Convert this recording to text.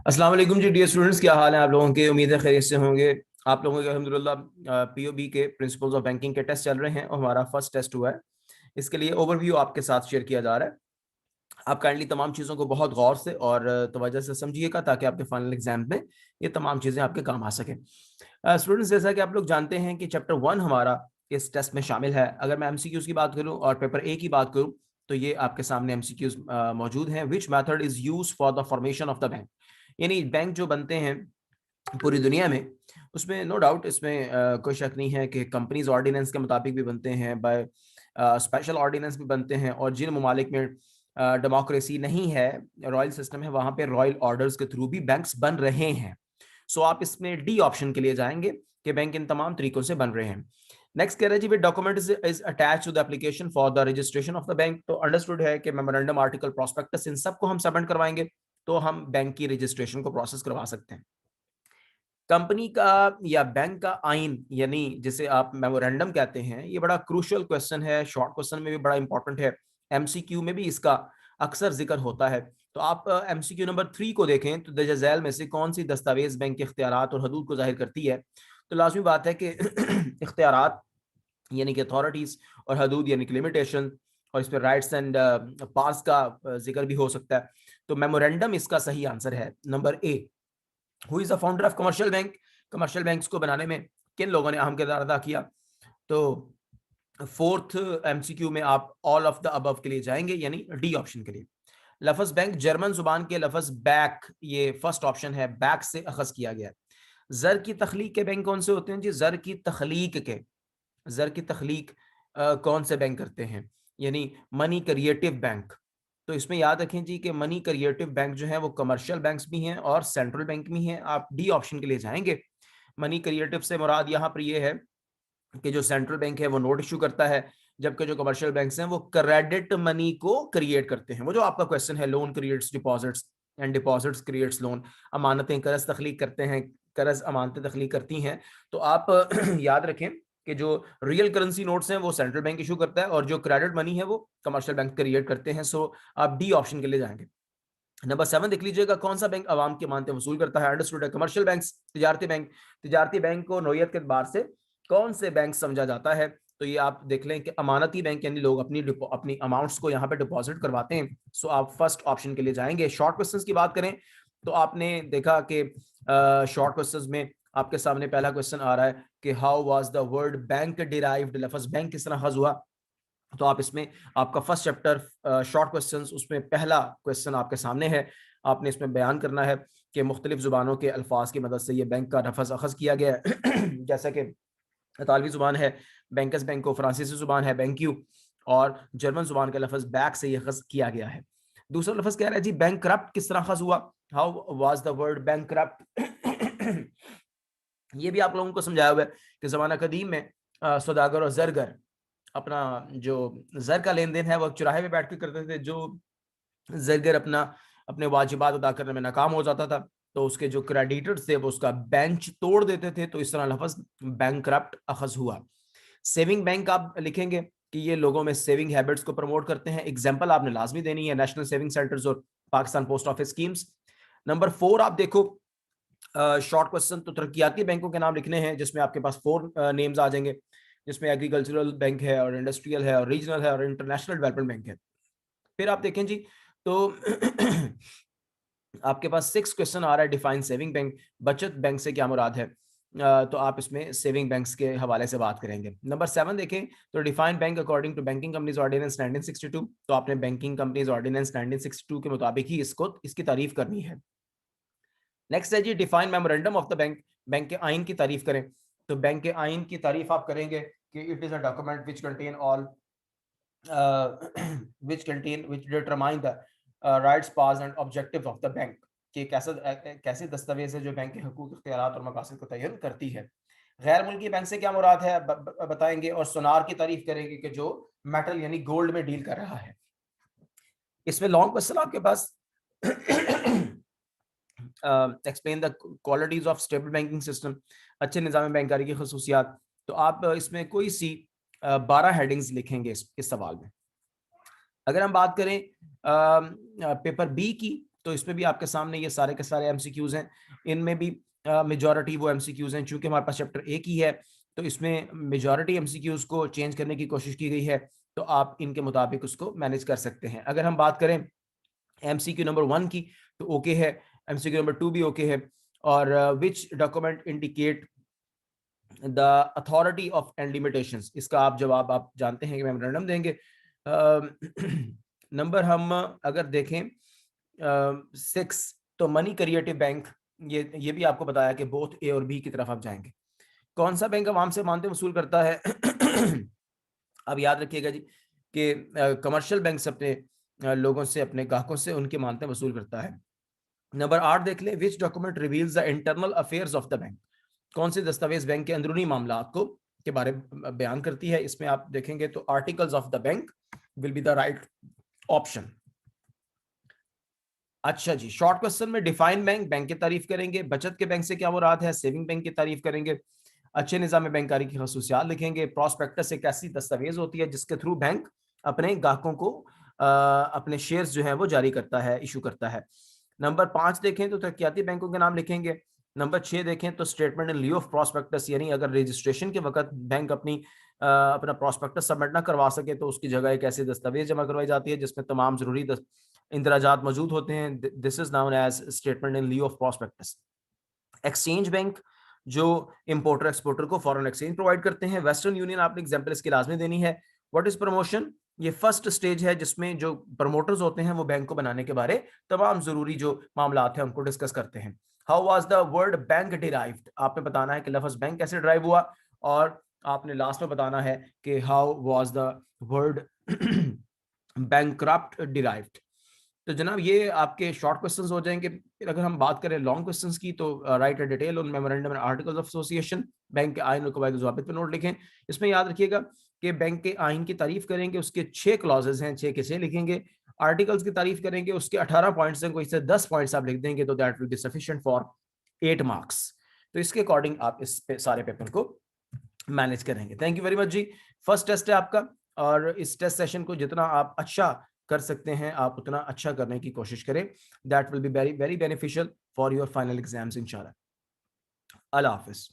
अस्सलाम वालेकुम जी dear students, क्या हाल है आप लोगों के। उम्मीद है खैरियत से होंगे। आप लोगों के अल्हम्दुलिल्लाह पीओबी के प्रिंसिपल्स ऑफ बैंकिंग के टेस्ट चल रहे हैं और हमारा फर्स्ट टेस्ट हुआ है। इसके लिए ओवरव्यू आपके साथ शेयर किया जा रहा है। आप काइंडली तमाम चीज़ों को बहुत गौर से और तवज्जो से समझिएगा ताकि आपके फाइनल एग्जाम में ये तमाम चीज़ें आपके काम आ सकें। स्टूडेंट्स, जैसा कि आप लोग जानते हैं कि चैप्टर 1 हमारा इस टेस्ट में शामिल है। अगर मैं एमसीक्यूज की बात करूं और पेपर ए की बात करूं तो ये आपके सामने एमसीक्यूज मौजूद हैं। Which method is use for the formation of the bank, यानी बैंक जो बनते हैं पूरी दुनिया में, उसमें नो डाउट इसमें कोई शक नहीं है कि कंपनीज ऑर्डिनेंस के मुताबिक भी बनते हैं, बाय स्पेशल ऑर्डिनेंस भी बनते हैं, और जिन ममालिक में डेमोक्रेसी नहीं है, रॉयल सिस्टम है, वहां पे रॉयल ऑर्डर्स के थ्रू भी बैंक्स बन रहे हैं। सो आप इसमें डी ऑप्शन के लिए जाएंगे कि बैंक इन तमाम तरीकों से बन रहे हैं। नेक्स्ट कह रहे हैं जी, document is attach to the application for the registration of the bank. तो अंडरस्टूड है कि मेमोरेंडम, आर्टिकल, प्रोस्पेक्टस, इन सबको हम सबमिट करवाएंगे तो हम बैंक की रजिस्ट्रेशन को प्रोसेस करवा सकते हैं। कंपनी का या बैंक का आइन, यानी जिसे आप मेमोरेंडम कहते हैं, ये बड़ा क्रूशियल क्वेश्चन है। शॉर्ट क्वेश्चन में भी बड़ा इंपॉर्टेंट है, एमसीक्यू में भी इसका अक्सर जिक्र होता है। तो आप एमसीक्यू नंबर 3 को देखें तो दर्ज झैल में से कौन सी दस्तावेज बैंक के इख्तियारात और हदूद को जाहिर करती है। तो लाजमी बात है कि इख्तियारात यानी कि अथॉरिटीज, और हदूद यानी कि लिमिटेशन, और इस पर राइट्स एंड पास का जिक्र भी हो सकता है। तो मेमोरेंडम इसका सही आंसर है, number A. Who is the founder of commercial bank? Commercial banks को बनाने में किन लोगों ने अहम किरदार अदा किया? तो फोर्थ एमसीक्यू में आप ऑल ऑफ द अबव के लिए जाएंगे, यानी डी ऑप्शन के लिए। लफ्ज बैंक जर्मन जुबान के लफ्ज बैक, ये फर्स्ट ऑप्शन है, बैक से अखज किया गया है। जर की तखलीक के बैंक कौन से होते हैं जी? जर की तखलीक के, जर की तखलीक कौन से बैंक करते हैं? यानी मनी क्रिएटिव बैंक। तो इसमें याद रखें जी कि मनी क्रिएटिव बैंक जो है वो कमर्शियल बैंक्स भी हैं और सेंट्रल बैंक भी हैं। आप डी ऑप्शन के लिए जाएंगे। मनी क्रिएटिव से मुराद यहाँ पर ये है कि जो सेंट्रल बैंक है वो नोट इशू करता है, जबकि जो कमर्शियल बैंक्स हैं वो क्रेडिट मनी को क्रिएट करते हैं। वो जो आपका क्वेश्चन है, loan creates deposits and deposits creates loan, अमानतें कर्ज तख्लीक करते हैं, कर्ज अमानतें तख्लीक करती हैं। तो आप याद रखें कि जो रियल करेंसी नोट्स हैं वो सेंट्रल बैंक इशू करता है और जो क्रेडिट मनी है वो कमर्शियल बैंक क्रिएट करते हैं। सो आप डी ऑप्शन के लिए जाएंगे। नंबर 7 देख लीजिएगा, कौन सा बैंक आवाम की मानते वसूल करता है? अंडरस्टूड है, कमर्शियल बैंक्स, तिजारती बैंक। तिजारती बैंक को नोयत के एतबार से कौन से बैंक समझा जाता है? तो ये आप देख लें कि अमानती बैंक, यानी लोग अपनी अपनी अमाउंट्स को यहाँ पे डिपॉजिट करवाते हैं। सो आप फर्स्ट ऑप्शन के लिए जाएंगे। शॉर्ट क्वेश्चंस की बात करें तो आपने देखा कि शॉर्ट क्वेश्चंस में आपके सामने पहला क्वेश्चन आ रहा है कि how was the word bank derived, लफ्ज बैंक किस तरह हज हुआ। तो आप इसमें, आपका फर्स्ट चैप्टर शॉर्ट क्वेश्चंस, उसमें पहला क्वेश्चन आपके सामने है। आपने इसमें बयान करना है कि मुख्तलिफ जुबानों के अल्फाज की मदद से ये बैंक का लफ्ज अखज किया गया है। जैसा कि इतालवी जुबान है बैंकस बैंको, फ्रांसीसी जुबान है बैंक्यू, और जर्मन जुबान का लफ्ज बैक से ये अखज किया गया है। दूसरा लफ्ज कह रहा है जी, बैंक करप्ट किस तरह अखज हुआ? How was the word bank corrupt? ये भी आप लोगों को समझाया हुआ है कि जमाना कदीम में सौदागर और जरगर अपना जो जर का लेन देन है वो चौराहे पे बैठ के करते थे। जो जरगर अपना अपने वाजिबात अदा करने में नाकाम हो जाता था तो उसके जो क्रेडिटर्स थे वो उसका बेंच तोड़ देते थे। तो इस तरह लफ्ज बैंकरप्ट अखज हुआ। सेविंग बैंक आप लिखेंगे कि ये लोगों में सेविंग हैबिट्स को प्रमोट करते हैं। एग्जाम्पल आपने लाजमी देनी है, नेशनल सेविंग सेंटर्स और Pakistan post office schemes. Number 4 आप देखो, शॉर्ट क्वेश्चन तो तरक्याती बैंकों के नाम लिखने हैं, जिसमें आपके पास 4 नेम्स आ जाएंगे, जिसमें एग्रीकल्चरल बैंक है और इंडस्ट्रियल है और रीजनल है और इंटरनेशनल डेवलपमेंट बैंक है। फिर आप देखें जी, तो आपके पास 6 क्वेश्चन आ रहा है, डिफाइन सेविंग बैंक, बचत बैंक से क्या मुराद है? तो आप इसमें सेविंग बैंक्स के हवाले से बात करेंगे। नंबर 7 देखें तो define bank according to banking companies ordinance 1962। तो आपने बैंकिंग कंपनीज ऑर्डिनेंस 1962 के मुताबिक ही इसको इसकी तारीफ करनी है। नेक्स्ट है जी, define memorandum of the bank, bank के आइन की तारीफ करें। तो बैंक के आइन की तारीफ आप करेंगे कि it is a document which contain all which determine the rights, powers and objectives of the bank, कि कैसे दस्तावेज है जो बैंक के हकूक, इख्तियारात और मकासद को तयन करती है। गैर मुल्की बैंक से क्या मुराद है बताएंगे, और सोनार की तारीफ करेंगे कि जो मेटल यानी गोल्ड में डील कर रहा है। इसमें लॉन्ग क्वेश्चन आपके पास explain the qualities of stable banking system, अच्छे निज़ाम बैंकारी की खसूसियात। तो आप इसमें कोई सी 12 हेडिंग्स लिखेंगे इस सवाल में। अगर हम बात करें पेपर बी की तो इसमें भी आपके सामने ये सारे के सारे एमसीक्यूज हैं। इनमें भी मेजॉरिटी वो एमसीक्यूज हैं, चूंकि हमारे पास चैप्टर एक ही है तो इसमें मेजॉरिटी एमसीक्यूज को चेंज करने की कोशिश की गई है, तो आप इनके मुताबिक उसको मैनेज कर सकते हैं। अगर हम बात करें एमसीक्यू नंबर 1 की, तो ओके है, एमसीक्यू नंबर 2 भी ओके है। और which document indicate the authority of and limitations, इसका आप जवाब आप जानते हैं कि मेमोरेंडम देंगे। नंबर हम अगर देखें 6, तो मनी क्रिएटिव बैंक, ये भी आपको बताया कि बोथ ए और बी की तरफ आप जाएंगे। कौन सा बैंक आवाम से मानते वसूल करता है? अब याद रखिएगा जी कि कमर्शियल बैंक अपने लोगों से, अपने ग्राहकों से उनके मानते वसूल करता है। नंबर 8 देख ले, which document reveals the internal affairs of the bank, कौन से दस्तावेज बैंक के अंदरूनी मामला को के बारे में बयान करती है? इसमें आप देखेंगे तो articles of the bank will be the right option. अच्छा जी, शॉर्ट क्वेश्चन में डिफाइन बैंक, बैंक की तारीफ करेंगे। बचत के बैंक से क्या मुराद है? सेविंग बैंक की तारीफ करेंगे। अच्छे निजाम बैंकारी की खसूसियात लिखेंगे। प्रॉस्पेक्टस एक ऐसी दस्तावेज होती है जिसके थ्रू बैंक अपने ग्राहकों को अपने शेयर्स जो है वो जारी करता है, इशू करता है। नंबर 5 देखें तो तरक्याती बैंकों के नाम लिखेंगे। नंबर 6 देखें तो statement in lieu of prospectus, यानी अगर रजिस्ट्रेशन के वक्त बैंक अपना प्रॉस्पेक्टस सबमिट ना करवा सके तो उसकी जगह एक ऐसी दस्तावेज जमा करवाई जाती है जिसमें तमाम जरूरी इंदराजात मौजूद होते हैं। This is known as statement in lieu of prospectus. Exchange bank जो इंपोर्टर एक्सपोर्टर को फॉरेन एक्सचेंज प्रोवाइड करते हैं। वेस्टर्न यूनियन, आपने एग्जांपल इसकी लाजमी देनी है। What is promotion? ये फर्स्ट स्टेज है जिसमें जो प्रमोटर्स होते हैं वो बैंक को बनाने के बारे तमाम जरूरी जो मामला हैं उनको डिस्कस करते हैं। How was the word bank derived, आपने बताना है कि लफ्ज बैंक कैसे डिराइव हुआ, और आपने लास्ट में बताना है कि how was the word bankrupt derived. तो जनाब ये आपके शॉर्ट क्वेश्चंस हो जाएंगे। फिर अगर हम बात करें लॉन्ग क्वेश्चंस की, तो right a detail on memorandum and articles of association, bank के आइन और कवायद ज़वाबित पे नोट लिखें। इसमें याद रखिएगा कि बैंक के आइन की तारीफ करेंगे, उसके 6 क्लॉजेज हैं, 6 के 6 लिखेंगे। आर्टिकल्स की तारीफ करेंगे, उसके 18 पॉइंट्स हैं, कोई से 10 पॉइंट्स आप लिख देंगे तो that will be sufficient for 8 marks. तो इसके अकॉर्डिंग आप इस सारे पेपर को मैनेज करेंगे। थैंक यू वेरी मच जी। फर्स्ट टेस्ट है आपका, और इस टेस्ट सेशन को जितना आप अच्छा कर सकते हैं आप उतना अच्छा करने की कोशिश करें। That will be very very beneficial for your final exams इंशाल्लाह। अल्लाह हाफिज।